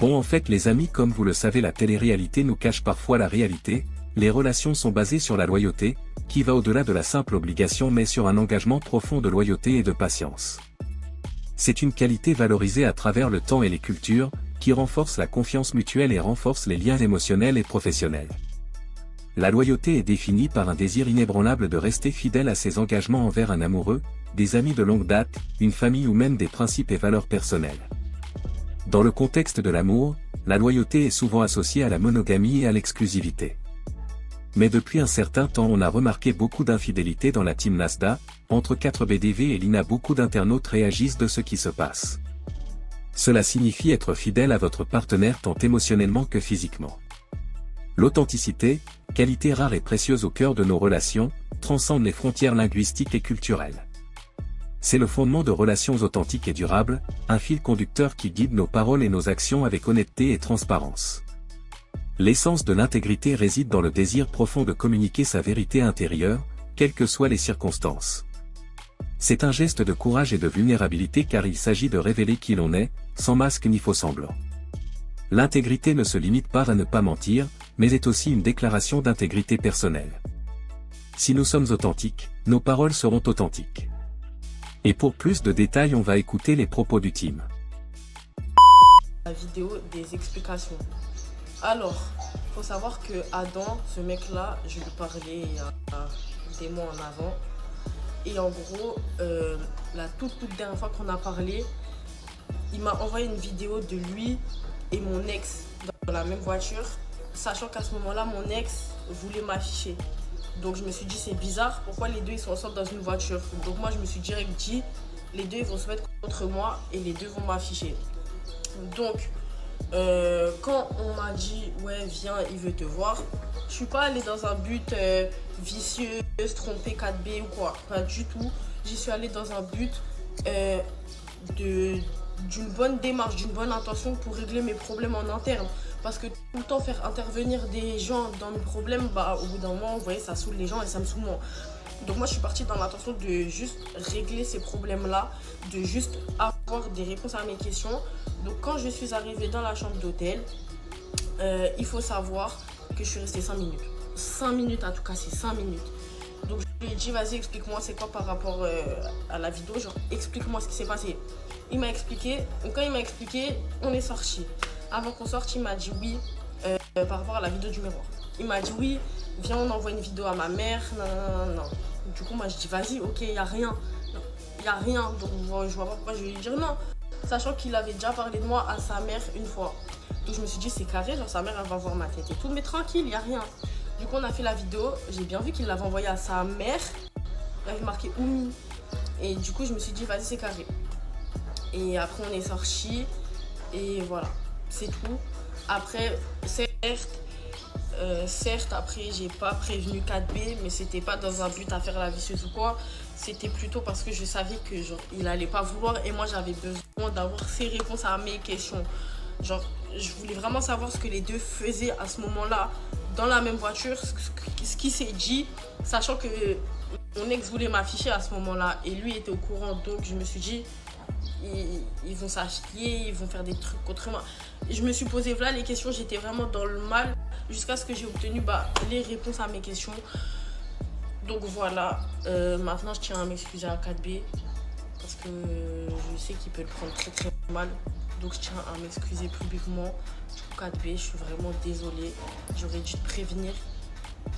Bon, en fait les amis, comme vous le savez, la télé-réalité nous cache parfois la réalité. Les relations sont basées sur la loyauté, qui va au-delà de la simple obligation mais sur un engagement profond de loyauté et de patience. C'est une qualité valorisée à travers le temps et les cultures, qui renforce la confiance mutuelle et renforce les liens émotionnels et professionnels. La loyauté est définie par un désir inébranlable de rester fidèle à ses engagements envers un amoureux, des amis de longue date, une famille ou même des principes et valeurs personnelles. Dans le contexte de l'amour, la loyauté est souvent associée à la monogamie et à l'exclusivité. Mais depuis un certain temps on a remarqué beaucoup d'infidélité dans la team Nasdaq, entre 4BDV et Lina. Beaucoup d'internautes réagissent de ce qui se passe. Cela signifie être fidèle à votre partenaire tant émotionnellement que physiquement. L'authenticité, qualité rare et précieuse au cœur de nos relations, transcende les frontières linguistiques et culturelles. C'est le fondement de relations authentiques et durables, un fil conducteur qui guide nos paroles et nos actions avec honnêteté et transparence. L'essence de l'intégrité réside dans le désir profond de communiquer sa vérité intérieure, quelles que soient les circonstances. C'est un geste de courage et de vulnérabilité car il s'agit de révéler qui l'on est, sans masque ni faux semblant. L'intégrité ne se limite pas à ne pas mentir, mais est aussi une déclaration d'intégrité personnelle. Si nous sommes authentiques, nos paroles seront authentiques. Et pour plus de détails, on va écouter les propos du team. La vidéo des explications. Alors, faut savoir que Adam, ce mec-là, je lui parlais il y a des mois en avant. Et en gros, la toute dernière fois qu'on a parlé, il m'a envoyé une vidéo de lui et mon ex dans la même voiture, sachant qu'à ce moment-là, mon ex voulait m'afficher. Donc je me suis dit, c'est bizarre, pourquoi les deux ils sont ensemble dans une voiture? Donc moi je me suis direct dit, les deux ils vont se mettre contre moi et les deux vont m'afficher. Donc quand on m'a dit, ouais viens, il veut te voir, je suis pas allée dans un but vicieux, tromper 4B ou quoi, pas du tout. J'y suis allée dans un but d'une bonne démarche, d'une bonne intention pour régler mes problèmes en interne. Parce que tout le temps faire intervenir des gens dans mes problèmes, bah au bout d'un moment, vous voyez, ça saoule les gens et ça me saoule moi. Donc moi, je suis partie dans l'intention de juste régler ces problèmes-là, de juste avoir des réponses à mes questions. Donc quand je suis arrivée dans la chambre d'hôtel, il faut savoir que je suis restée 5 minutes. 5 minutes en tout cas, c'est 5 minutes. Donc je lui ai dit, vas-y, explique-moi c'est quoi par rapport à la vidéo, genre explique-moi ce qui s'est passé. Il m'a expliqué, donc quand il m'a expliqué, on est sorti. Avant qu'on sorte, il m'a dit oui par rapport à la vidéo du miroir. Il m'a dit oui, viens on envoie une vidéo à ma mère, non. Du coup moi je dis vas-y, ok, il n'y a rien. Il n'y a rien, donc je vois pas pourquoi je vais lui dire non. Sachant qu'il avait déjà parlé de moi à sa mère une fois. Donc je me suis dit c'est carré, genre sa mère elle va voir ma tête et tout, mais tranquille, il n'y a rien. Du coup on a fait la vidéo, j'ai bien vu qu'il l'avait envoyée à sa mère. Il avait marqué Oumi. Et du coup je me suis dit vas-y c'est carré. Et après on est sorti et voilà. C'est tout. Après, certes, après, j'ai pas prévenu 4B, mais c'était pas dans un but à faire la vicieuse ou quoi. C'était plutôt parce que je savais que genre, il allait pas vouloir et moi j'avais besoin d'avoir ses réponses à mes questions. Genre, je voulais vraiment savoir ce que les deux faisaient à ce moment-là dans la même voiture, ce qui s'est dit, sachant que mon ex voulait m'afficher à ce moment-là et lui était au courant. Donc je me suis dit, ils vont s'acheter, ils vont faire des trucs contre moi. Et je me suis posé voilà les questions, j'étais vraiment dans le mal jusqu'à ce que j'ai obtenu les réponses à mes questions. Donc voilà, maintenant je tiens à m'excuser à 4B parce que je sais qu'il peut le prendre très mal. Donc je tiens à m'excuser publiquement. 4B, je suis vraiment désolée, j'aurais dû te prévenir.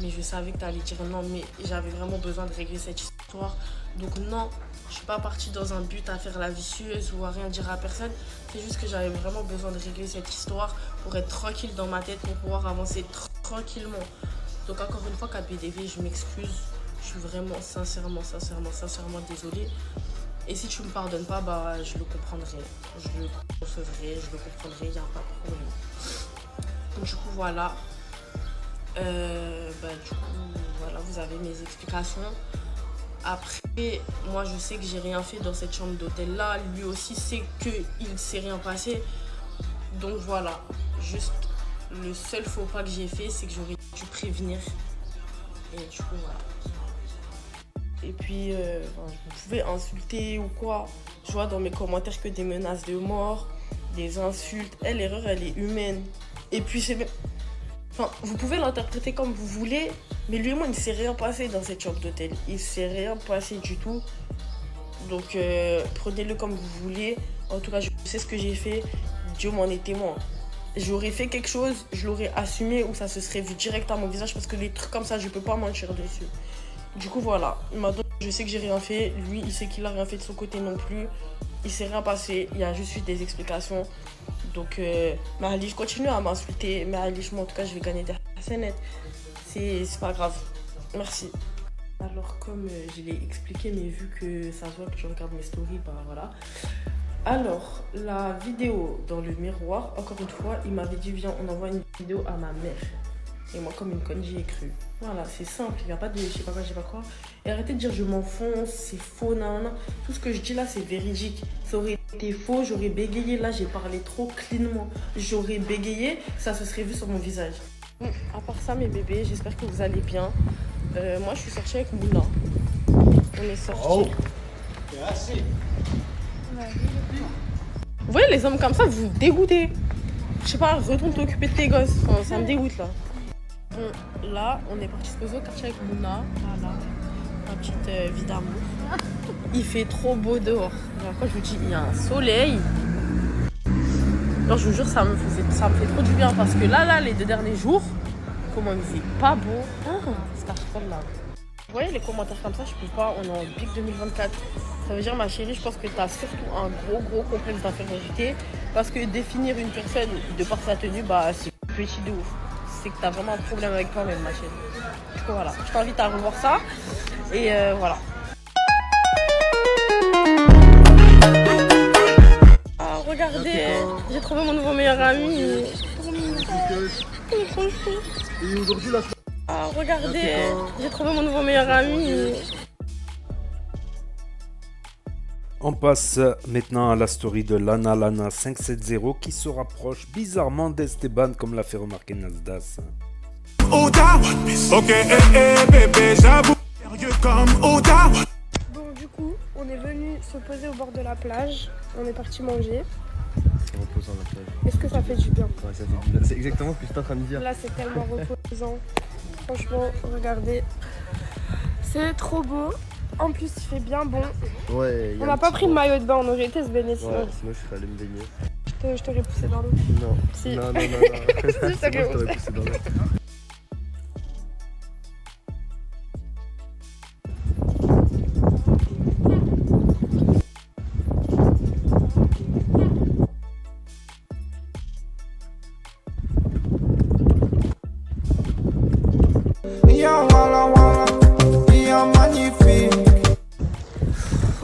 Mais je savais que tu allais dire non, mais j'avais vraiment besoin de régler cette histoire. Donc non, je suis pas partie dans un but à faire la vicieuse ou à rien dire à personne. C'est juste que j'avais vraiment besoin de régler cette histoire pour être tranquille dans ma tête, pour pouvoir avancer tranquillement. Donc encore une fois, 4BDV, je m'excuse. Je suis vraiment sincèrement désolée. Et si tu me pardonnes pas, je le comprendrai. Je le concevrai, je le comprendrai, il n'y a pas de problème. Donc du coup, voilà. Voilà, vous avez mes explications. Après, moi je sais que j'ai rien fait dans cette chambre d'hôtel là. Lui aussi sait qu'il ne s'est rien passé. Donc voilà, juste le seul faux pas que j'ai fait, c'est que j'aurais dû prévenir. Et du coup voilà. Et puis vous pouvez insulter ou quoi. Je vois dans mes commentaires que des menaces de mort. des insultes. L'erreur, elle est humaine. Et puis, c'est même... Enfin, vous pouvez l'interpréter comme vous voulez, mais lui et moi, il ne s'est rien passé dans cette chambre d'hôtel. Il ne s'est rien passé du tout. Donc, prenez-le comme vous voulez. En tout cas, je sais ce que j'ai fait. Dieu m'en est témoin. J'aurais fait quelque chose, je l'aurais assumé ou ça se serait vu direct à mon visage parce que les trucs comme ça, je peux pas mentir dessus. Du coup, voilà. Maintenant, je sais que j'ai rien fait. Lui, il sait qu'il a rien fait de son côté non plus. Il s'est rien passé. Il y a juste eu des explications. Donc, Mahaly, je continue à m'insulter. Mahaly, moi, en tout cas, je vais gagner des scénettes. C'est pas grave. Merci. Alors, comme je l'ai expliqué, mais vu que ça se voit que je regarde mes stories, bah voilà. Alors, la vidéo dans le miroir, encore une fois, il m'avait dit, viens, on envoie une vidéo à ma mère. Et moi, comme une conne, j'y ai cru. Voilà, c'est simple, il n'y a pas de je sais pas quoi, je sais pas quoi. Et arrêtez de dire je m'enfonce, c'est faux, nan. Tout ce que je dis là, c'est véridique. Ça aurait été faux, j'aurais bégayé. Là, j'ai parlé trop cleanement. J'aurais bégayé, ça se serait vu sur mon visage. À part ça, mes bébés, j'espère que vous allez bien. Moi, je suis sortie avec Mouna. On est sortis. Oh, c'est assez. Vous voyez, les hommes comme ça, vous dégoûtez. Je sais pas, retourne t'occuper de tes gosses. Enfin, ça me dégoûte là. Bon, là, on est parti se poser au quartier avec Mouna. Voilà, ma petite vie d'amour. Il fait trop beau dehors. Après, je vous dis, il y a un soleil. Alors, je vous jure, ça me fait trop du bien parce que là, les 2 derniers jours, comment il faisait pas beau. C'est carrément là. Vous voyez les commentaires comme ça, je peux pas, on est en pic 2024. Ça veut dire, ma chérie, je pense que tu as surtout un gros complexe d'infériorité. Parce que définir une personne de par sa tenue, bah c'est petit de ouf. C'est que tu as vraiment un problème avec toi-même, ma chérie. Du coup, voilà, je t'invite à revoir ça. Et voilà. Ah, regardez, j'ai trouvé mon nouveau meilleur ami. Et aujourd'hui, là, ah, regardez, j'ai trouvé mon nouveau meilleur ami. On passe maintenant à la story de Lana570 qui se rapproche bizarrement d'Esteban comme l'a fait remarquer Nasdas. Ok, bébé, j'avoue, sérieux comme Oda. Bon, du coup, on est venu se poser au bord de la plage. On est parti manger. reposant la plage. Est-ce que ça fait du bien? Ouais, ça fait du bien. C'est exactement ce que j'étais en train de dire. Là, c'est tellement reposant. Franchement, regardez. C'est trop beau. En plus, il fait bien bon. Ouais. On n'a pas pris de maillot de bain, on aurait été se baigner sinon. Ouais, sinon je serais allé me baigner. Je t'aurais poussé dans l'eau. Non. Si. Non. Si, je C'est t'aurais bon, je t'aurais poussé dans l'eau.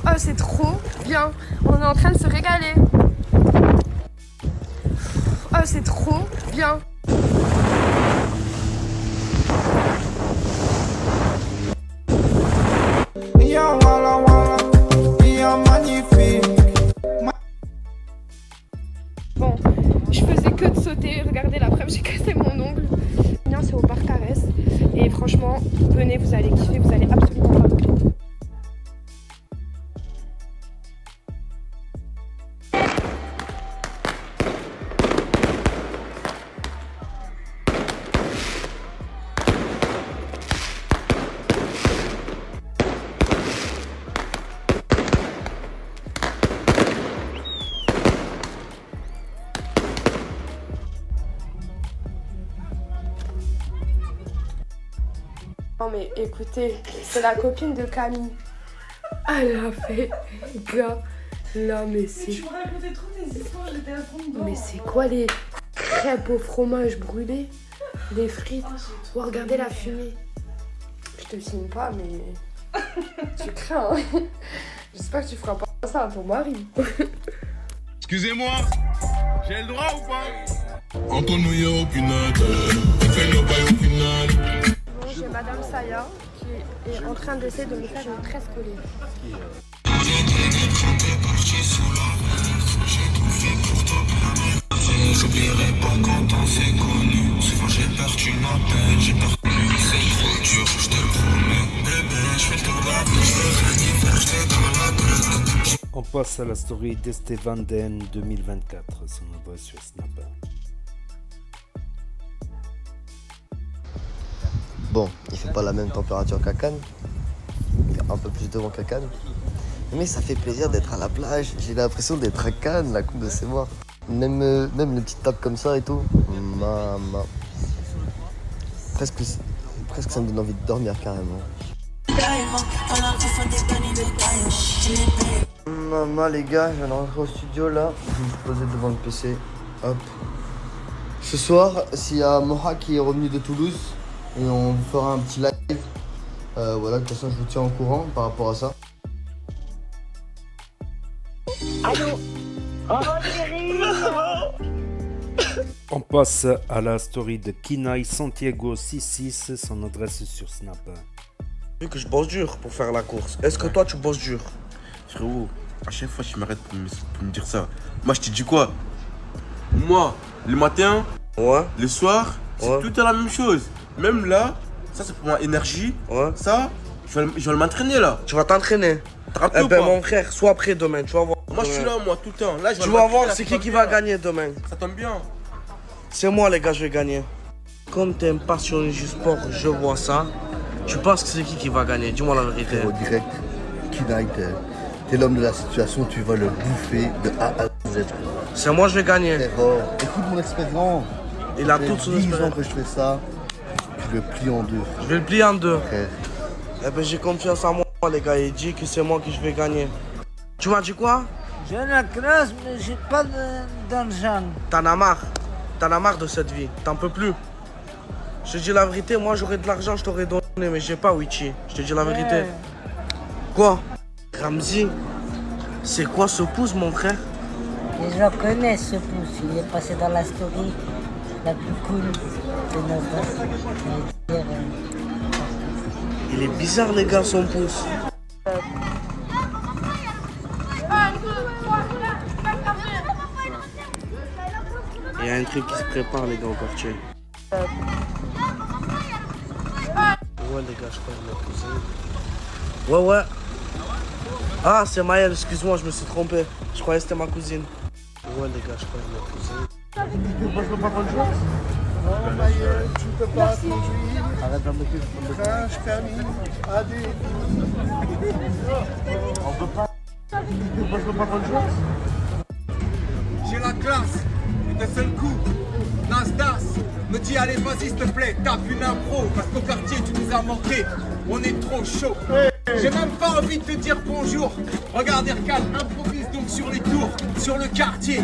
Oh, c'est trop bien. On est en train de se régaler. Oh, c'est trop bien. Bon, je faisais que de sauter. Regardez, l'après-midi, j'ai cassé mon ongle. Bien, c'est au bar Caresse. Et franchement, venez, vous allez kiffer, vous allez absolument pas regretter. Non mais écoutez, c'est la copine de Camille. Elle a fait, gars, là mais c'est... Tu me racontais trop tes histoires, j'étais à fond dedans. Mais c'est quoi les crêpes au fromage brûlé? Les frites? Oh, regardez la fumée. Je te filme pas mais... tu crains hein. J'espère que tu feras pas ça à ton mari. Excusez-moi, j'ai le droit ou pas? Entre nous, y'a aucune aide. Fait le bail aucune aide. Bon, j'ai Madame Saya qui est en train d'essayer de me faire une tresse collée. J'oublierai pas quand on s'est connu. Souvent j'ai peur, tu m'appelles, j'ai peur. C'est trop dur, je te promets. Bébé, je fais le tour de la vie, je veux rien y faire, j'étais dans la tête. On passe à la story d'Estevan Den 2024, son adresse sur Snap. Bon, il fait pas la même température qu'à Cannes. Il y a un peu plus de vent qu'à Cannes. Mais ça fait plaisir d'être à la plage. J'ai l'impression d'être à Cannes, la coupe de ses mois. Même les petites tables comme ça et tout. Maman. Presque ça me donne envie de dormir carrément. Maman les gars, je viens de rentrer au studio là. Je vais me poser devant le PC. Hop. Ce soir, s'il y a Moha qui est revenu de Toulouse, et on vous fera un petit live. Voilà, de toute façon je vous tiens au courant par rapport à ça. On passe à la story de Kinaï Santiago 66, son adresse sur Snap. Vu que je bosse dur pour faire la course, est-ce que toi tu bosses dur? Frérot, à chaque fois tu m'arrêtes pour me dire ça. Moi je te dis quoi? Moi, le matin, Ouais. le soir, c'est Ouais. tout à la même chose. Même là, ça c'est pour ma énergie. Ouais. Ça, je vais m'entraîner là. Tu vas t'entraîner. T'as rappelé Eh ou ben pas? mon frère, sois prêt demain, tu vas voir. Moi je suis là, moi, tout le temps. Là, je vais Tu me vas m'entraîner, voir là, c'est ça qui tombe va bien. gagner demain. Ça tombe bien. C'est moi les gars, je vais gagner. Comme t'es un passionné du sport, je vois ça. Tu penses que c'est qui va gagner? Dis-moi la vérité. Au direct, Kinaï, t'es l'homme de la situation, tu vas le bouffer de A à Z. C'est moi, je vais gagner. Frérot, écoute mon expérience. Il a Ça fait toute son 10 ans expérience. que je fais ça, je le plie en deux, Je vais le plier en deux. frère. Eh ben j'ai confiance en moi les gars, il dit que c'est moi qui je vais gagner. Tu m'as dit quoi? J'ai la classe, mais j'ai pas d'argent. T'en as marre de cette vie, t'en peux plus. Je te dis la vérité, moi j'aurais de l'argent, je t'aurais donné, mais j'ai pas Wichi. Je te dis la vérité. Quoi? Ramzi, c'est quoi ce pouce mon frère? Et je le connais ce pouce, il est passé dans la story la plus cool de notre. Il est bizarre les gars son pouce. Il y a un truc qui se prépare les gars au quartier. Ouais les gars, je crois que je l'ai posé. Ouais. Ah c'est Maëlle, excuse-moi, je me suis trompé. Je croyais que c'était ma cousine. Ouais les gars, je crois que je l'ai posé. Moi je peux pas prendre le joueur. Non, Maëlle, tu peux pas conduire. Arrête de me Crash permis à des... On peut pas. Moi je peux pas prendre le joueur. J'ai la classe, et d'un seul coup, Nasdaq me dit allez vas-y s'il te plaît, tape une impro, parce qu'au quartier tu nous as manqué, on est trop chaud. J'ai même pas envie de te dire bonjour. Regarde Erkan, improvise donc sur les tours, sur le quartier.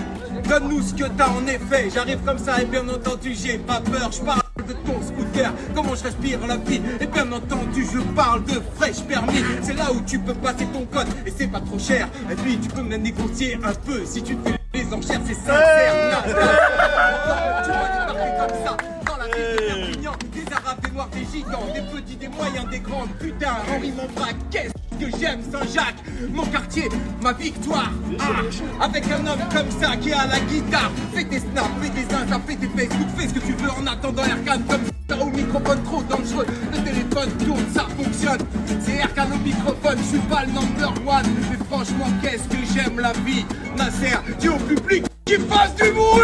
Donne-nous ce que t'as en effet. J'arrive comme ça et bien entendu j'ai pas peur. Je parle de ton scooter, comment je respire la vie. Et bien entendu je parle de fraîche permis. C'est là où tu peux passer ton code et c'est pas trop cher. Et puis tu peux me négocier un peu si tu te fais les enchères, c'est sincère. Tu vas débarquer comme ça dans la ville de Perpignan. Des arabes, des noirs, des gitans, des petits, des moyens, des grands. Putain, Henri Monbrac, qu'est-ce que j'aime Saint-Jacques, mon quartier, ma victoire. Ah, avec un homme comme ça qui a la guitare. Fais des snaps, fais des insta, fais des Facebook, fais ce que tu veux en attendant Erkan comme ça. Au microphone trop dangereux, le téléphone tourne, ça fonctionne. C'est Erkan au microphone, je suis pas le number one. Mais franchement, qu'est-ce que j'aime la vie. Nasser, dis au public qui fasse du bruit.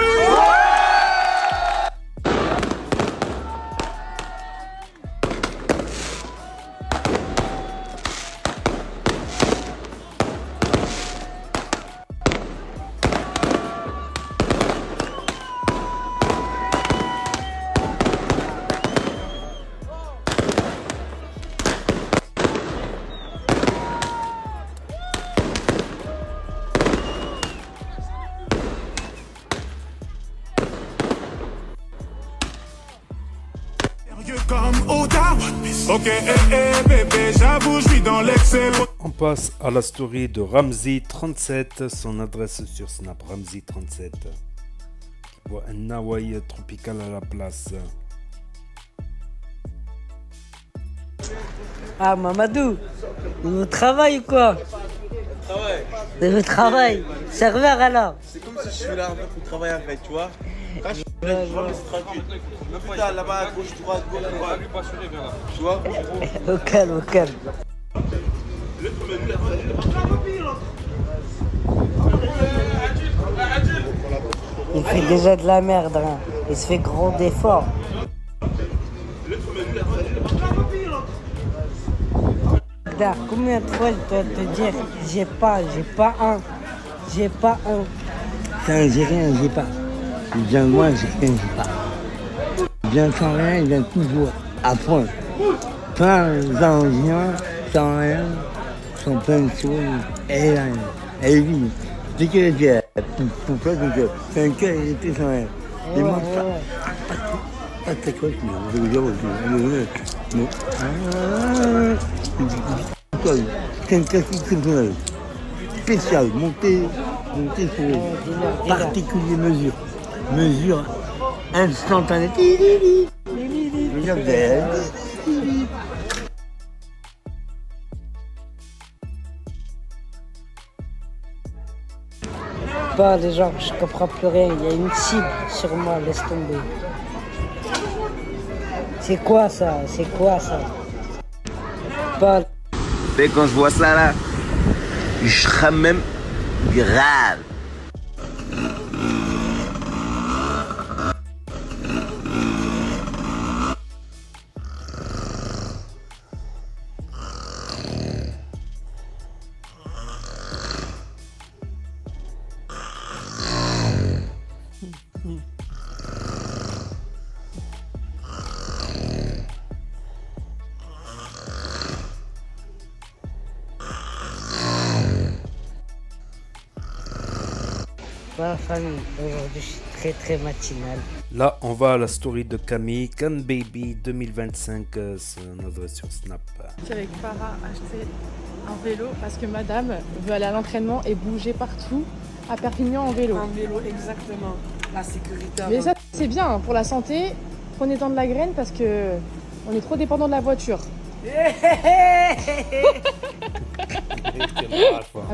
Comme Oda. Ok, bébé, j'avoue, je vis dans l'excès. On passe à la story de Ramzi37, son adresse sur Snap, Ramzi37, qui boit un Hawaii tropical à la place. Ah Mamadou, vous travaillez ou quoi? Vous travaillez. Serveur alors? C'est comme si je suis là pour travailler avec, tu vois. Quand je suis là, c'est tranquille. Mais putain, là-bas, à gauche, droite, tu vois. Au calme, au calme. Il fait déjà de la merde, hein. Il se fait gros d'efforts. Là, combien de fois je dois te dire, j'ai pas un. Ça, j'ai rien, j'ai pas. Bien moi, j'ai rien, j'ai pas. Bien sans rien, il vient toujours à point. Plein d'ingénieurs, sans rien, sans plein de choses, et rien. Et lui, dès qu'il était pour toi, donc c'est un cœur, il était sans rien. Et moi, pas de sacoche, mais je veux dire, c'est un cas exceptionnel, spécial, monté sur particulier mesure instantanée. Pas les gens, je comprends plus rien. Il y a une cible sur moi, laisse tomber. C'est quoi ça? Pas. Et quand je vois ça là, je serais même grave. Ma famille, aujourd'hui je suis très matinal. Là, on va à la story de Camille, Can Baby 2025, c'est un adresse sur Snap. Je suis avec Farah acheter un vélo parce que madame veut aller à l'entraînement et bouger partout à Perpignan en vélo. Un vélo, exactement. La sécurité. Mais ça, c'est bien hein, pour la santé. Prenez-en de la graine parce que on est trop dépendant de la voiture. Elle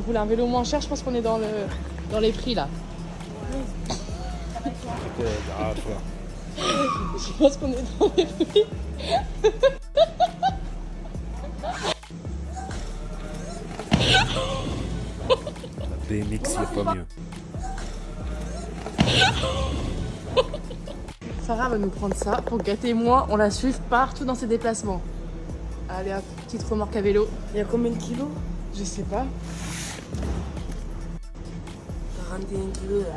voulait un vélo moins cher, je pense qu'on est dans les prix là. Je pense qu'on est dans les prix. La BMX, c'est pas mieux. Sarah va nous prendre ça pour gâter moi, on la suive partout dans ses déplacements. Allez hop, petite remorque à vélo. Il y a combien de kilos? Je sais pas. 41 kilos là.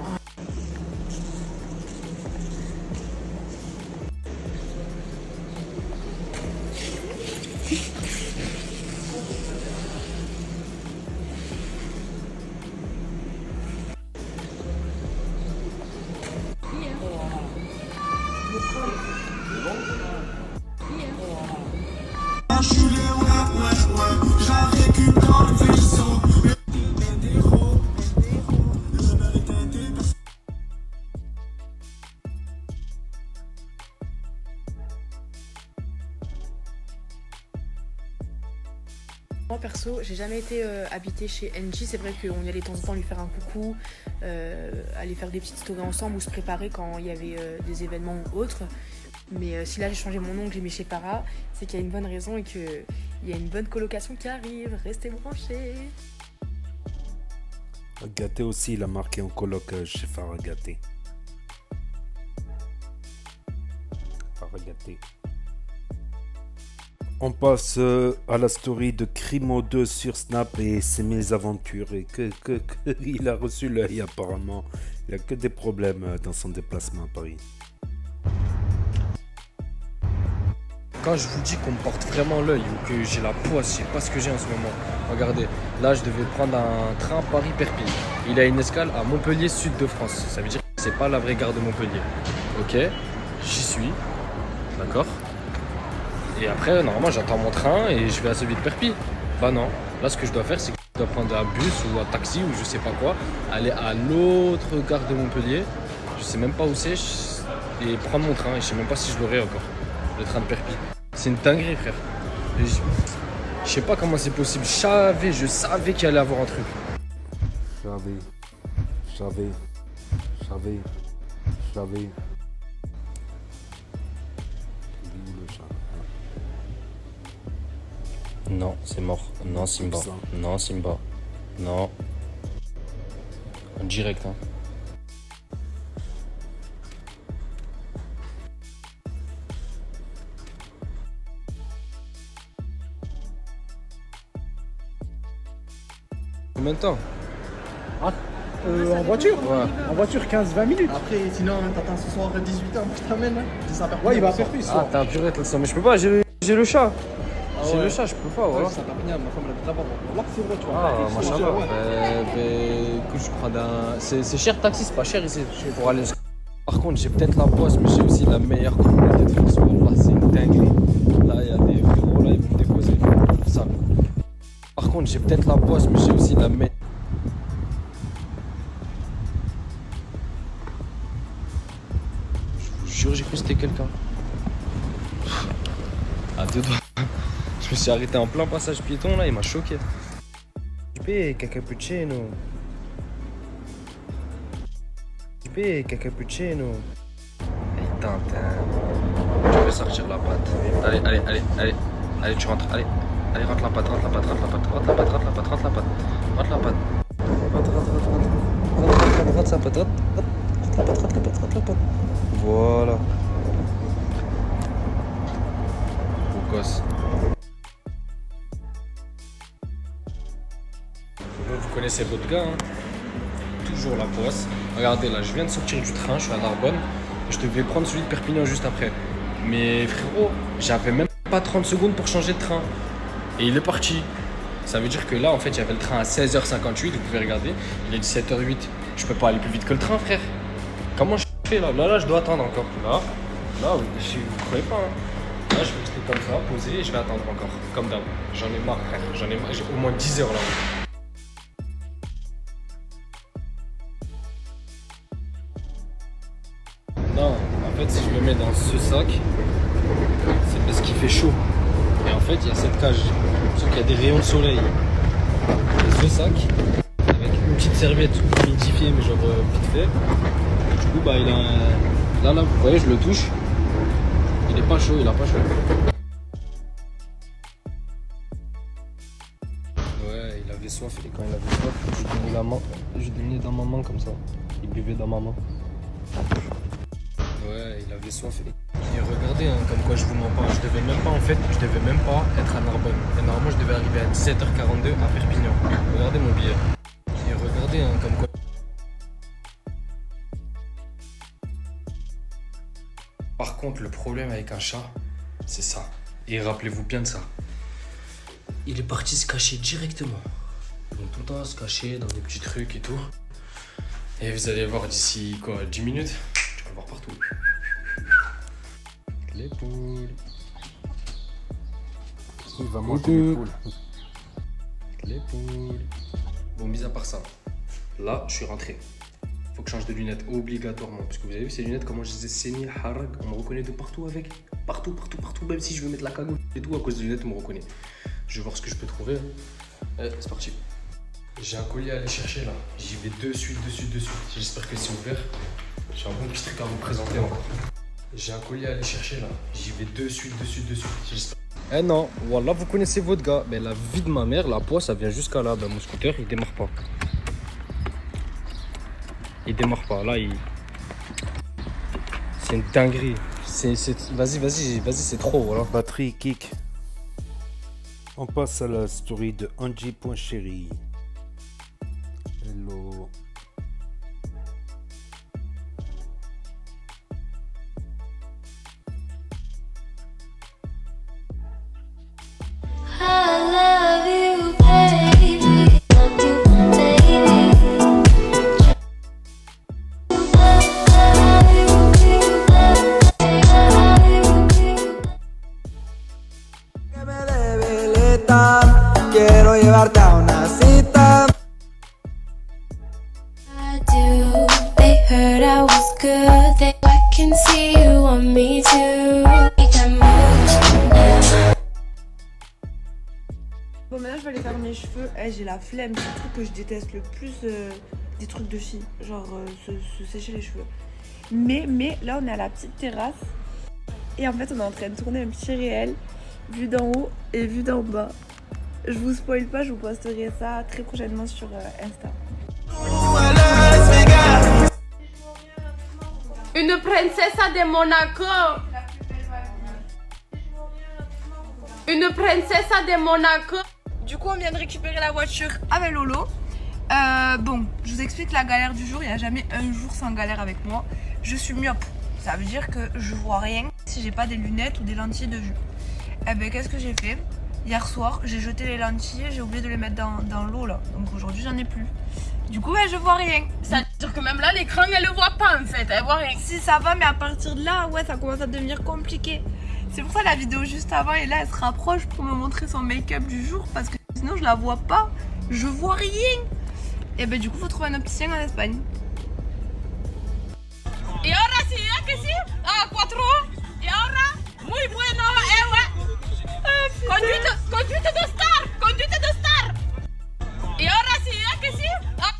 Moi perso, j'ai jamais été habitée chez NJ, c'est vrai qu'on y allait de temps en temps lui faire un coucou, aller faire des petites stories ensemble ou se préparer quand il y avait des événements ou autres. Mais si là j'ai changé mon nom, que j'ai mis chez Para, c'est qu'il y a une bonne raison et qu'il y a une bonne colocation qui arrive, restez branchés. Gâté aussi, il a marqué en coloc chez Farah Gâté. Farah Gâté. On passe à la story de Crimo2 sur Snap et ses mésaventures et il a reçu l'œil apparemment. Il a que des problèmes dans son déplacement à Paris. Quand je vous dis qu'on me porte vraiment l'œil ou que j'ai la poisse, je sais pas ce que j'ai en ce moment. Regardez, là je devais prendre un train Paris-Perpignan. Il a une escale à Montpellier, sud de France. Ça veut dire que c'est pas la vraie gare de Montpellier. Ok, j'y suis, d'accord. Et après, normalement, j'attends mon train et je vais à celui de Perpignan. Bah non, là ce que je dois faire, c'est que je dois prendre un bus ou un taxi ou je sais pas quoi, aller à l'autre gare de Montpellier, je sais même pas où c'est, et prendre mon train. Et je sais même pas si je l'aurai encore, le train de Perpignan. C'est une dinguerie, frère. Et je sais pas comment c'est possible. Je savais qu'il allait avoir un truc. J'avais. Non, c'est mort. Non, Simba. Non, Simba. Non. En direct, hein. Combien de temps? En voiture? Ouais. En voiture 15-20 minutes. Après, sinon, t'attends ce soir à 18h, moi je t'amène. Hein. Ouais, il va faire plus. Ah, t'as un purée de mais je peux pas, j'ai le chat. J'ai le chat, je peux pas, voilà. Ça ma femme elle habite là-bas. Là, c'est vrai, tu vois. Ah, machallah. Écoute, je prends c'est cher le taxi, c'est pas cher ici. Pour aller. Par contre, j'ai peut-être la poisse, mais j'ai aussi la meilleure communauté de France. Là, c'est une dinguerie. Là, il y a des frérots, là, ils vont me déposer. Ça. Par contre, j'ai peut-être la poisse, mais j'ai aussi la meilleure. Je vous jure, j'ai cru que c'était quelqu'un. À deux doigts. Je me suis arrêté en plein passage piéton là, il m'a choqué. Cappuccino. Cappuccino. Et Tintin. Je vais sortir la patte. Allez, tu rentres, allez, rentre la patte. Rentre la patte. Voilà. Beau gosse. Vous connaissez votre gars, hein? Toujours la poisse. Regardez là, je viens de sortir du train, je suis à Narbonne. Je devais prendre celui de Perpignan juste après. Mais frérot, j'avais même pas 30 secondes pour changer de train. Et il est parti. Ça veut dire que là, en fait, il y avait le train à 16h58, vous pouvez regarder. Il est 17h08. Je peux pas aller plus vite que le train, frère. Comment je fais là? Là, je dois attendre encore. Là, vous croyez pas, hein? Là, je vais rester comme ça, posé, et je vais attendre encore. Comme d'hab. J'en ai marre, frère. J'ai au moins 10 heures là. Non, en fait, si je me mets dans ce sac, c'est parce qu'il fait chaud. Et en fait, il y a cette cage. Sauf qu'il y a des rayons de soleil. Et ce sac, avec une petite serviette humidifiée, mais genre vite fait. Et du coup, bah, il a un... Là, vous voyez, je le touche. Il est pas chaud, il a pas chaud. Ouais, il avait soif. Et quand il avait soif, je lui donnais la main. Je lui donnais dans ma main comme ça. Il buvait dans ma main. Ouais, il avait soif. Et regardez, hein, comme quoi je vous mens pas, je devais même pas être à Narbonne. Et normalement, je devais arriver à 17h42 à Perpignan. Regardez mon billet. Et regardez, hein, comme quoi... Par contre, le problème avec un chat, c'est ça. Et rappelez-vous bien de ça. Il est parti se cacher directement. Donc tout le temps se cacher dans des petits trucs et tout. Et vous allez voir d'ici, quoi, 10 minutes, tu vas le voir partout. Les poules. Il va manger les poules. Les poules. Bon, mis à part ça, là, je suis rentré. Faut que je change de lunettes obligatoirement. Parce que vous avez vu ces lunettes, comment je les ai saignées, harag. On me reconnaît de partout avec. Partout. Même si je veux mettre la cagoule et tout, à cause des lunettes, on me reconnaît. Je vais voir ce que je peux trouver. Allez, c'est parti. J'ai un colis à aller chercher là. J'y vais de suite. J'espère que c'est ouvert. J'ai un bon petit truc à vous présenter encore. J'ai un colis à aller chercher là. J'y vais de suite. J'espère. Eh non, voilà, vous connaissez votre gars. Mais la vie de ma mère, la poisse, ça vient jusqu'à là. Ben, mon scooter, il démarre pas. Là, c'est une dinguerie. Vas-y, c'est trop, voilà. Batterie kick. On passe à la story de Angie.chérie. Hello. Quiero llevarte a una cita. I do. They heard I was good. I can see you want me too. Bon, maintenant je vais aller faire mes cheveux. J'ai la flemme, c'est le truc que je déteste le plus des trucs de filles. Genre se sécher les cheveux. Mais là on est à la petite terrasse. Et en fait on est en train de tourner un petit réel. Vue d'en haut et vue d'en bas. Je vous spoil pas, je vous posterai ça très prochainement sur Insta. Une princesse de Monaco. Une princesse de Monaco. Du coup, on vient de récupérer la voiture avec Lolo. Bon, je vous explique la galère du jour. Il n'y a jamais un jour sans galère avec moi. Je suis myope. Ça veut dire que je vois rien si j'ai pas des lunettes ou des lentilles de vue. Eh ben, qu'est-ce que j'ai fait? Hier soir, j'ai jeté les lentilles, j'ai oublié de les mettre dans l'eau là. Donc aujourd'hui, j'en ai plus. Du coup, je vois rien. Ça veut dire que même là, l'écran, elle le voit pas en fait. Elle voit rien. Si ça va, mais à partir de là, ouais, ça commence à devenir compliqué. C'est pour ça la vidéo juste avant, et là, elle se rapproche pour me montrer son make-up du jour parce que sinon, je la vois pas. Je vois rien. Et ben, du coup, faut trouver un opticien en Espagne. Y ahora sí, que sí? Ah, 4. Y ahora, muy bueno, ouais. Conduite de star, conduite de star. Y ahora sí, que sí? Ah.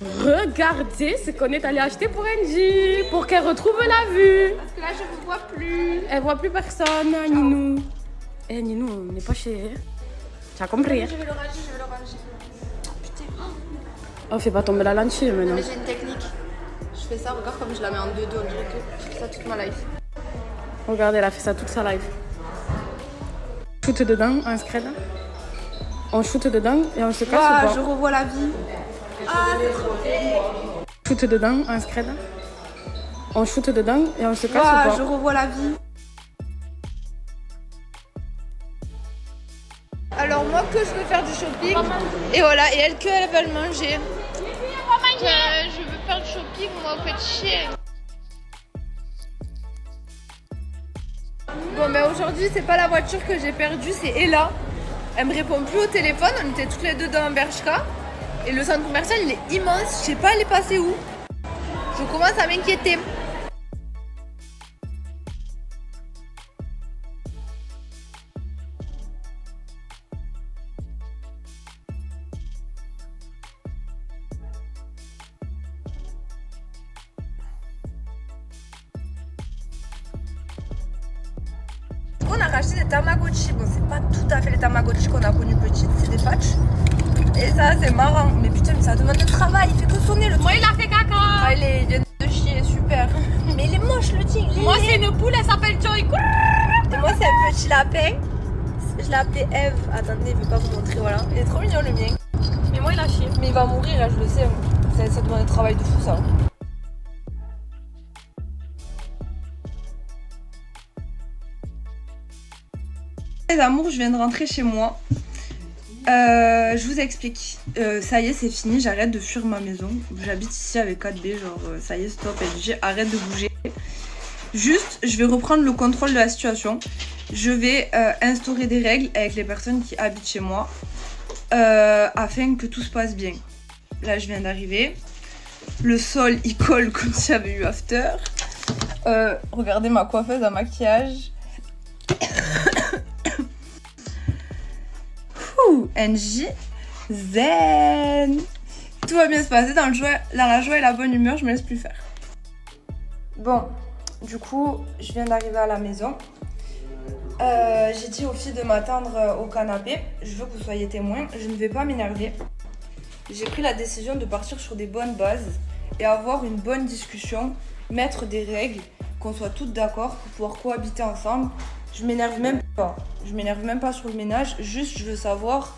Regardez ce qu'on est allé acheter pour Angie, pour qu'elle retrouve la vue. Parce que là, je ne vois plus. Elle voit plus personne, Ninou. Eh, Ninou, on n'est pas chez elle. Tu as compris, hein? Je vais le ranger, je vais le ranger. Putain. On fait pas tomber la lentille maintenant. Mais j'ai une technique. Je fais ça, regarde comme je la mets en 2-2, on dirait que je fais ça toute ma life. Regardez, elle a fait ça toute sa life. Shoot dedans, un scred. On shoot dedans et on se casse ou pas? Je revois la vie. Ah, c'est trop bien. Shoot dedans, un scred. On shoot dedans et on se casse ou pas? Je revois la vie. Alors moi que je veux faire du shopping. Et voilà, et elle que elle veut le manger. Je veux faire du shopping, moi, vous faites chier. Bon, mais aujourd'hui, c'est pas la voiture que j'ai perdue, c'est Ella. Elle me répond plus au téléphone, on était toutes les deux dans un Bershka. Et le centre commercial, il est immense, je sais pas, elle est passée où. Je commence à m'inquiéter. On a racheté des Tamagotchi. Bon, c'est pas tout à fait les Tamagotchi qu'on a connus petites, c'est des patchs. Et ça, c'est marrant. Mais putain, mais ça demande de travail. Il fait que sonner le truc. Moi, il a fait caca. Ah, il vient de chier, super. Mais il est moche le tigre. Moi, c'est une poule, elle s'appelle Joy. Et moi, c'est un petit lapin. Je l'ai appelé Eve. Attendez, il veut pas vous montrer, voilà. Il est trop mignon le mien. Mais moi, il a chié. Mais il va mourir, hein, je le sais. Ça demande un travail de fou, ça. Les amours, je viens de rentrer chez moi. Je vous explique. Ça y est, c'est fini. J'arrête de fuir ma maison. J'habite ici avec 4B. Genre, ça y est, stop. Arrête de bouger. Juste, je vais reprendre le contrôle de la situation. Je vais instaurer des règles avec les personnes qui habitent chez moi afin que tout se passe bien. Là, je viens d'arriver. Le sol, il colle comme s'il y avait eu after. Regardez ma coiffeuse à maquillage. NJ zen. Tout va bien se passer dans la joie et la bonne humeur, je me laisse plus faire. Bon, du coup, je viens d'arriver à la maison. J'ai dit aux filles de m'attendre au canapé. Je veux que vous soyez témoins, je ne vais pas m'énerver. J'ai pris la décision de partir sur des bonnes bases et avoir une bonne discussion, mettre des règles, qu'on soit toutes d'accord pour pouvoir cohabiter ensemble. Je m'énerve même pas. Je m'énerve même pas sur le ménage. Juste, je veux savoir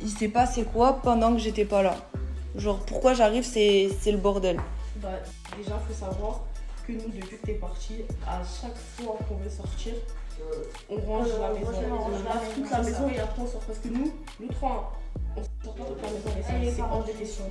il s'est passé quoi pendant que j'étais pas là. Genre, pourquoi j'arrive, c'est le bordel. Bah, déjà, faut savoir que nous, depuis que t'es parti, à chaque fois qu'on veut sortir, on range la maison. On lave toute la maison et après on sort. Parce que nous trois, on sort pas toute la maison. C'est hors de question.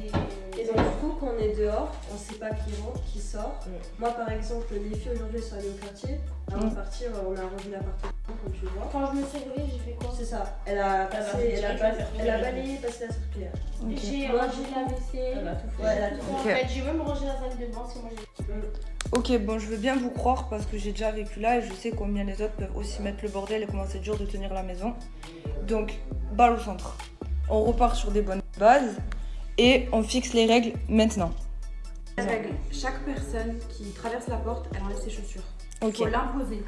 Et donc du coup, quand on est dehors, on sait pas qui rentre, qui sort. Moi par exemple, les filles aujourd'hui sont allées au quartier. Avant de partir, on a rangé l'appartement comme tu vois. Quand je me suis réveillée, j'ai fait quoi? C'est ça. Elle a balayé, passé la circulaire. J'ai rangé la WC. Elle a tout fait. Ouais, elle a tout En fait, j'ai même rangé la salle de bain si moi j'ai. Ok, bon, je veux bien vous croire parce que j'ai déjà vécu là et je sais combien les autres peuvent aussi mettre le bordel et comment c'est dur de tenir la maison. Donc, balle au centre. On repart sur des bonnes bases et on fixe les règles maintenant. Règle. Chaque personne qui traverse la porte, elle enlève ses chaussures. Ok. Il faut l'imposer.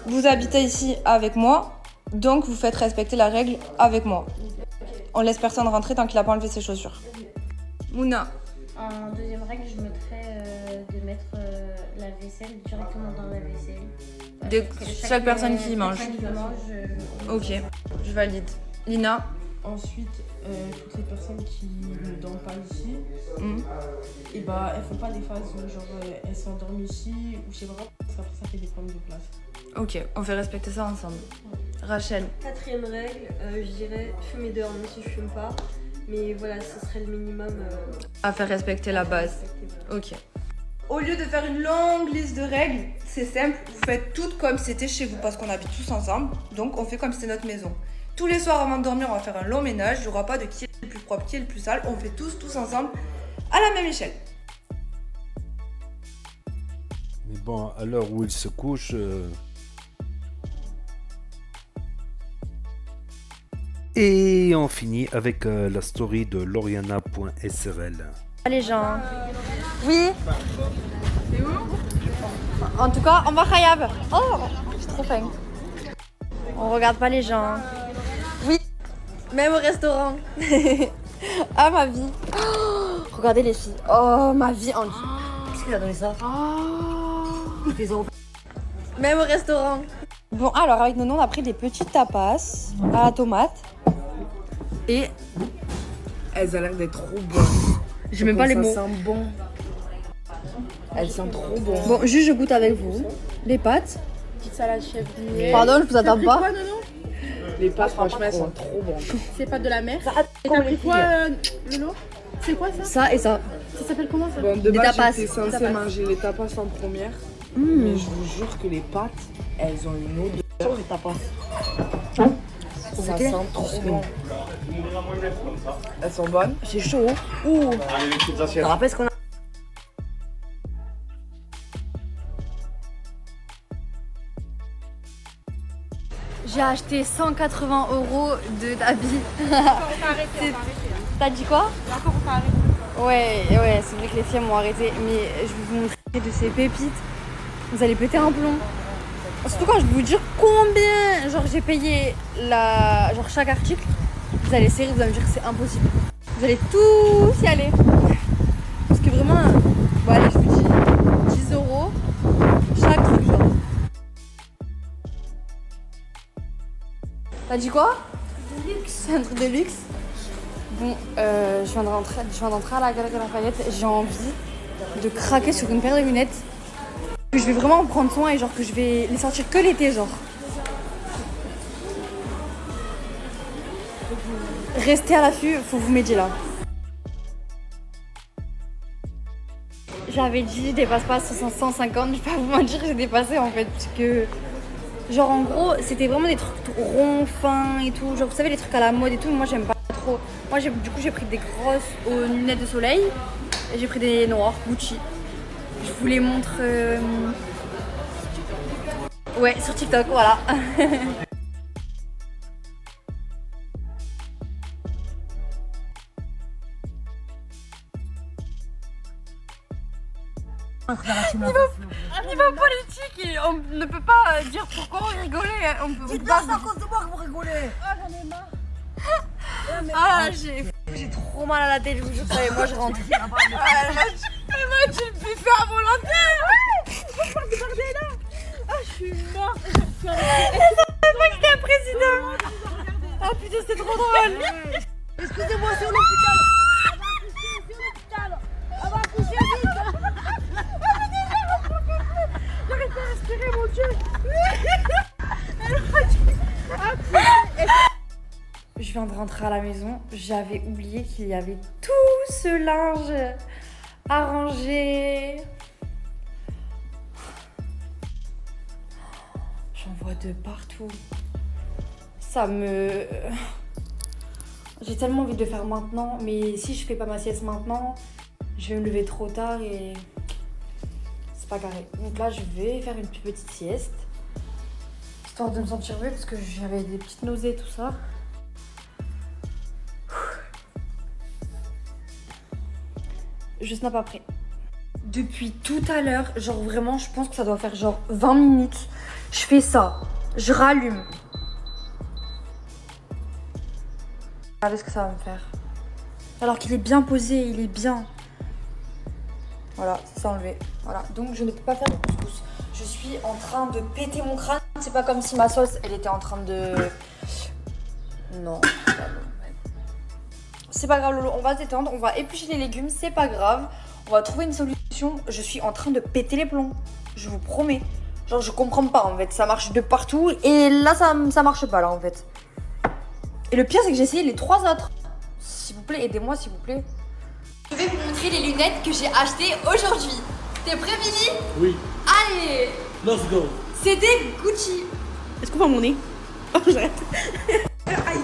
Vous habitez ici avec moi, donc vous faites respecter la règle avec moi. On laisse personne rentrer tant qu'il n'a pas enlevé ses chaussures. Mouna, En deuxième règle, je mettrais de mettre la vaisselle directement dans la vaisselle. De chaque personne qui mange. Ok, je valide. Lina? Ensuite, toutes les personnes qui ne dorment pas ici, et bah elles font pas des phases où genre elles s'endorment ici ou je sais pas, parce qu'après ça fait des problèmes de place. Ok, on fait respecter ça ensemble. Rachel? Quatrième règle, je dirais fumer dehors, même si je fume pas. Mais voilà, ce serait le minimum. À faire respecter la base. Ok. Au lieu de faire une longue liste de règles, c'est simple, vous faites toutes comme si c'était chez vous parce qu'on habite tous ensemble. Donc on fait comme si c'était notre maison. Tous les soirs avant de dormir, on va faire un long ménage. Il n'y aura pas de qui est le plus propre, qui est le plus sale. On fait tous ensemble à la même échelle. Mais bon, à l'heure où il se couche... Et on finit avec la story de Loriana.srl. Les gens. Oui. C'est où? En tout cas, on va Khayab. Oh, j'ai trop faim. On regarde pas les gens. Oui. Même au restaurant. Ah, ma vie. Oh, regardez les filles. Oh, ma vie. Qu'est-ce qu'il a donné ça? Même au restaurant. Bon, alors avec Nono, on a pris des petites tapas à la tomate. Et elles ont l'air d'être trop bonnes. J'ai même pas les mots. Ça sent bon. Elles sont trop bonnes. Bon, juste je goûte avec vous. Les pâtes. Petite salade chef. Pardon, je vous attends pas. Quoi, Nono? Les pâtes, franchement, elles sont trop bonnes. C'est pas de la mer. Et t'as pris quoi, Lolo? C'est quoi ça? Ça et ça. Ça s'appelle comment ça? Bon, de Des base, tapas. j'étais censée Tapas. manger les tapas en première. Mais je vous jure que les pâtes, elles ont une odeur. Les tapas. Ça sent trop bon. Elles sont bonnes. C'est chaud. Ouh. Allez, les petites Tu assiettes. te rappelles ce qu'on a? J'ai acheté 180 € d'habits. T'as dit quoi? Ouais, c'est vrai que les filles m'ont arrêté. Mais je vais vous montrer de ces pépites. Vous allez péter un plomb. Surtout quand je vais vous dire combien genre j'ai payé genre chaque article. Vous allez serrer, vous allez me dire que c'est impossible. Vous allez tous y aller. Parce que vraiment, bon allez, je vous dis 10 € chaque truc genre. T'as dit quoi? De luxe. C'est un truc de luxe. Bon, je viens d'entrer à la Galerie Lafayette. J'ai envie de craquer sur une paire de lunettes. Que je vais vraiment en prendre soin et genre que je vais les sortir que l'été genre. Restez à l'affût, faut vous m'aider là. J'avais dit dépasse pas 150, je vais pas vous mentir, j'ai dépassé en fait. Parce que genre en gros c'était vraiment des trucs ronds, fins et tout. Genre vous savez les trucs à la mode et tout, moi j'aime pas trop. Moi du coup j'ai pris des grosses lunettes de soleil et j'ai pris des noirs Gucci. Je vous les montre ouais sur TikTok, voilà. Niveau politique, et on ne peut pas dire pourquoi on rigolait. On peut C'est à cause de moi que vous rigolez. Ah j'en ai marre. Ah j'ai trop mal à la tête, je vous jure, ça y est, moi je rentre. Moi tu le fais faire à volonté. Regardez là. Ah je suis morte. Je savais pas que c'était un président. Ah putain c'est trop drôle. Excusez-moi, c'est l'hôpital. On va accoucher vite. J'arrête de respirer mon Dieu. Je viens de rentrer à la maison, j'avais oublié qu'il y avait tout ce linge à ranger. J'en vois de partout. J'ai tellement envie de le faire maintenant, mais si je fais pas ma sieste maintenant, je vais me lever trop tard et c'est pas carré. Donc là, je vais faire une petite sieste, histoire de me sentir mieux parce que j'avais des petites nausées et tout ça. Je snap après. Depuis tout à l'heure, genre vraiment, je pense que ça doit faire genre 20 minutes. Je fais ça, je rallume. Regardez ce que ça va me faire. Alors qu'il est bien posé, il est bien. Voilà, c'est enlevé. Voilà, donc je ne peux pas faire de couscous. Je suis en train de péter mon crâne. C'est pas comme si ma sauce, elle était en train de... Non. C'est pas grave Lolo, on va se détendre, on va éplucher les légumes, c'est pas grave. On va trouver une solution. Je suis en train de péter les plombs. Je vous promets. Genre je comprends pas en fait, ça marche de partout. Et là ça marche pas là en fait. Et le pire c'est que j'ai essayé les 3 autres. S'il vous plaît, aidez-moi s'il vous plaît. Je vais vous montrer les lunettes que j'ai achetées aujourd'hui. T'es prêt Billy? Oui. Allez. Let's go. C'est des Gucci. Est-ce qu'on voit mon nez? Oh, j'arrête. Aïe.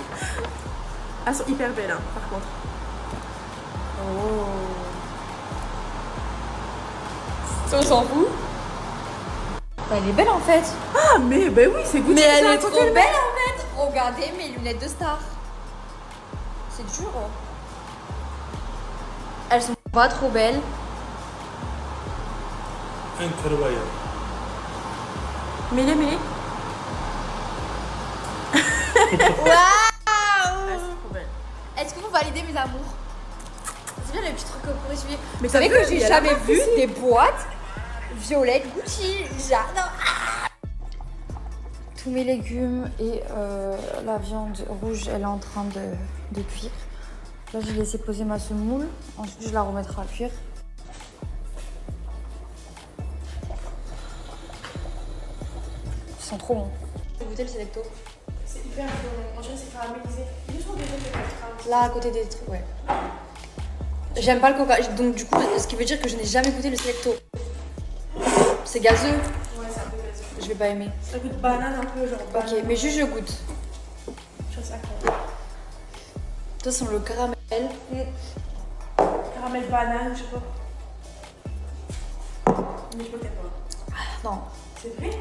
Elles sont hyper belles, hein, par contre. Oh. Ça, on s'en fout. Bah, elle est belle en fait. Ah, mais bah oui, c'est Gucci. Mais elle est ça, trop belle en fait. Regardez mes lunettes de star. C'est dur. Elles sont pas trop belles. Incroyable. Mets-les. Waouh. Est-ce que vous validez mes amours? C'est bien les petits trucs pour essuyer. Mais vous savez que j'ai jamais vu des boîtes violettes Gucci. J'adore. Tous mes légumes et la viande rouge, elle est en train de cuire. Là, j'ai laissé poser ma semoule. Ensuite, je la remettrai à cuire. Ils sont trop bons. J'ai goûté le Selecto. C'est hyper bon. En général, c'est caramélisé. Juste au début, Là, à côté des trucs, ouais. J'aime pas le coca. Donc, du coup, ce qui veut dire que je n'ai jamais goûté le Selecto. C'est gazeux. Ouais, c'est un peu gazeux. Je vais pas aimer. Ça goûte banane un peu, genre. Ok, mais juste je goûte. Je trouve ça incroyable. De toute façon, le caramel. Caramel banane, je sais pas. Mais je peux peut-être pas. Non. C'est vrai?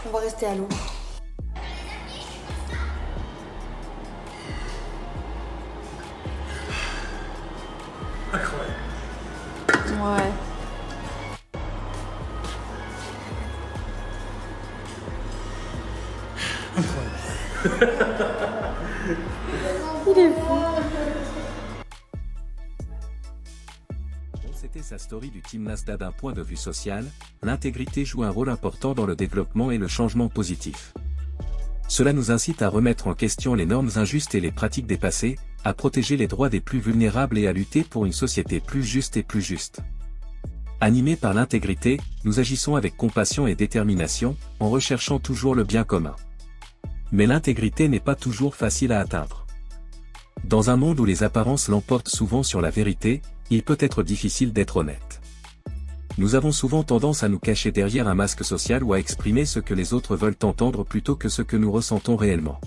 On va rester à l'eau. Incroyable. Ouais. Il est fou. C'était sa story du Team Nasdaq d'un point de vue social, l'intégrité joue un rôle important dans le développement et le changement positif. Cela nous incite à remettre en question les normes injustes et les pratiques dépassées, à protéger les droits des plus vulnérables et à lutter pour une société plus juste et plus juste. Animés par l'intégrité, nous agissons avec compassion et détermination, en recherchant toujours le bien commun. Mais l'intégrité n'est pas toujours facile à atteindre. Dans un monde où les apparences l'emportent souvent sur la vérité, il peut être difficile d'être honnête. Nous avons souvent tendance à nous cacher derrière un masque social ou à exprimer ce que les autres veulent entendre plutôt que ce que nous ressentons réellement.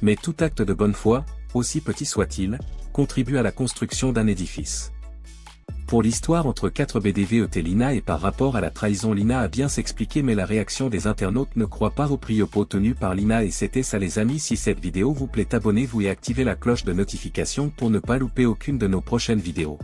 Mais tout acte de bonne foi, aussi petit soit-il, contribue à la construction d'un édifice. Pour l'histoire entre 4 BDVET l'INA et par rapport à la trahison l'INA a bien s'expliquer mais la réaction des internautes ne croit pas au propos tenu par l'INA et c'était ça les amis. Si cette vidéo vous plaît abonnez-vous et activez la cloche de notification pour ne pas louper aucune de nos prochaines vidéos.